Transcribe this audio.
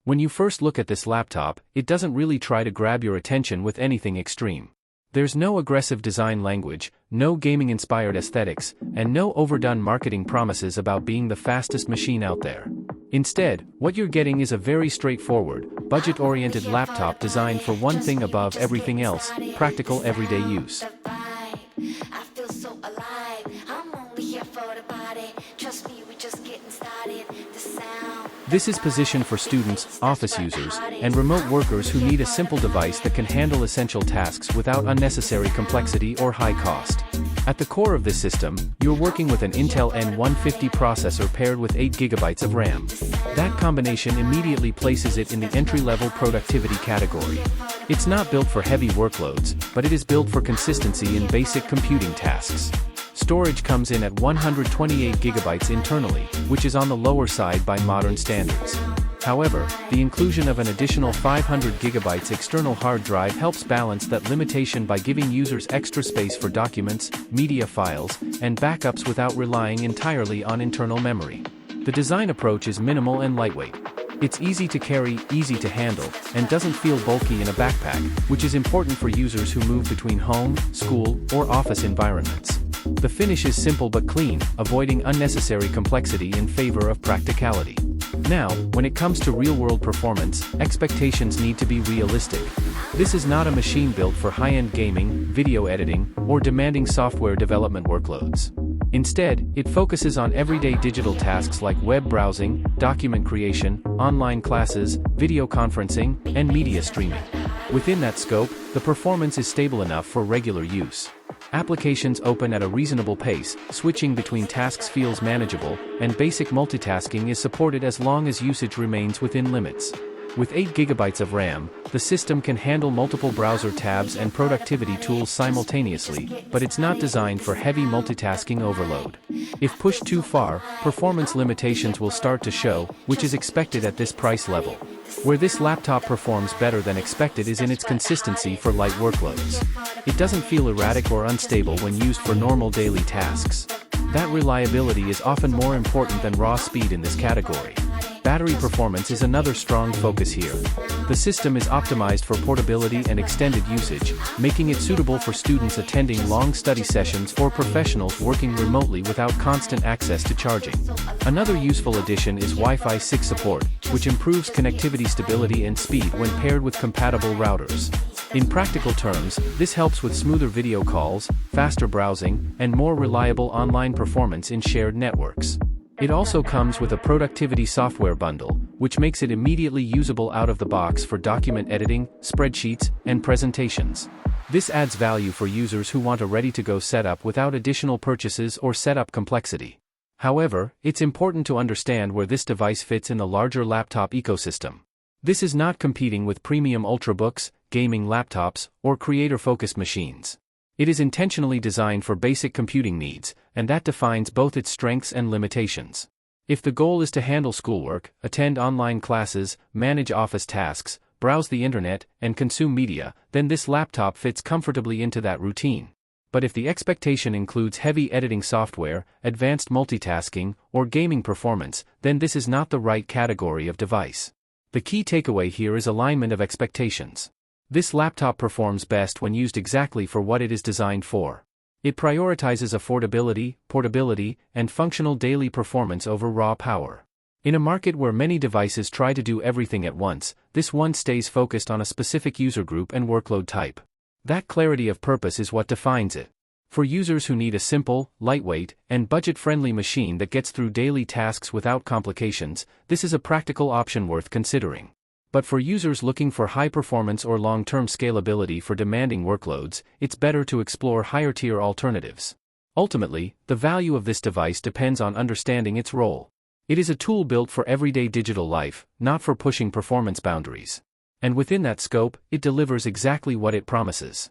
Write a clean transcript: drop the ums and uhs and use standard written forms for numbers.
When you first look at this laptop, it doesn't really try to grab your attention with anything extreme. There's no aggressive design language, no gaming-inspired aesthetics, and no overdone marketing promises about being the fastest machine out there. Instead, what you're getting is a very straightforward, budget-oriented laptop designed for one thing above everything else: practical everyday use. This is positioned for students, office users, and remote workers who need a simple device that can handle essential tasks without unnecessary complexity or high cost. At the core of this system, you're working with an Intel N150 processor paired with 8 GB of RAM. That combination immediately places it in the entry-level productivity category. It's not built for heavy workloads, but it is built for consistency in basic computing tasks. Storage comes in at 128 GB internally, which is on the lower side by modern standards. However, the inclusion of an additional 500 GB external hard drive helps balance that limitation by giving users extra space for documents, media files, and backups without relying entirely on internal memory. The design approach is minimal and lightweight. It's easy to carry, easy to handle, and doesn't feel bulky in a backpack, which is important for users who move between home, school, or office environments. The finish is simple but clean, avoiding unnecessary complexity in favor of practicality. Now, when it comes to real-world performance, expectations need to be realistic. This is not a machine built for high-end gaming, video editing, or demanding software development workloads. Instead, it focuses on everyday digital tasks like web browsing, document creation, online classes, video conferencing, and media streaming. Within that scope, the performance is stable enough for regular use. Applications open at a reasonable pace, switching between tasks feels manageable, and basic multitasking is supported as long as usage remains within limits. With 8 GB of RAM, the system can handle multiple browser tabs and productivity tools simultaneously, but it's not designed for heavy multitasking overload. If pushed too far, performance limitations will start to show, which is expected at this price level. Where this laptop performs better than expected is in its consistency for light workloads. It doesn't feel erratic or unstable when used for normal daily tasks. That reliability is often more important than raw speed in this category. Battery performance is another strong focus here. The system is optimized for portability and extended usage, making it suitable for students attending long study sessions or professionals working remotely without constant access to charging. Another useful addition is Wi-Fi 6 support, which improves connectivity stability and speed when paired with compatible routers. In practical terms, this helps with smoother video calls, faster browsing, and more reliable online performance in shared networks. It also comes with a productivity software bundle, which makes it immediately usable out of the box for document editing, spreadsheets, and presentations. This adds value for users who want a ready-to-go setup without additional purchases or setup complexity. However, it's important to understand where this device fits in the larger laptop ecosystem. This is not competing with premium ultrabooks, gaming laptops, or creator-focused machines. It is intentionally designed for basic computing needs, and that defines both its strengths and limitations. If the goal is to handle schoolwork, attend online classes, manage office tasks, browse the internet, and consume media, then this laptop fits comfortably into that routine. But if the expectation includes heavy editing software, advanced multitasking, or gaming performance, then this is not the right category of device. The key takeaway here is alignment of expectations. This laptop performs best when used exactly for what it is designed for. It prioritizes affordability, portability, and functional daily performance over raw power. In a market where many devices try to do everything at once, this one stays focused on a specific user group and workload type. That clarity of purpose is what defines it. For users who need a simple, lightweight, and budget-friendly machine that gets through daily tasks without complications, this is a practical option worth considering. But for users looking for high performance or long-term scalability for demanding workloads, it's better to explore higher-tier alternatives. Ultimately, the value of this device depends on understanding its role. It is a tool built for everyday digital life, not for pushing performance boundaries. And within that scope, it delivers exactly what it promises.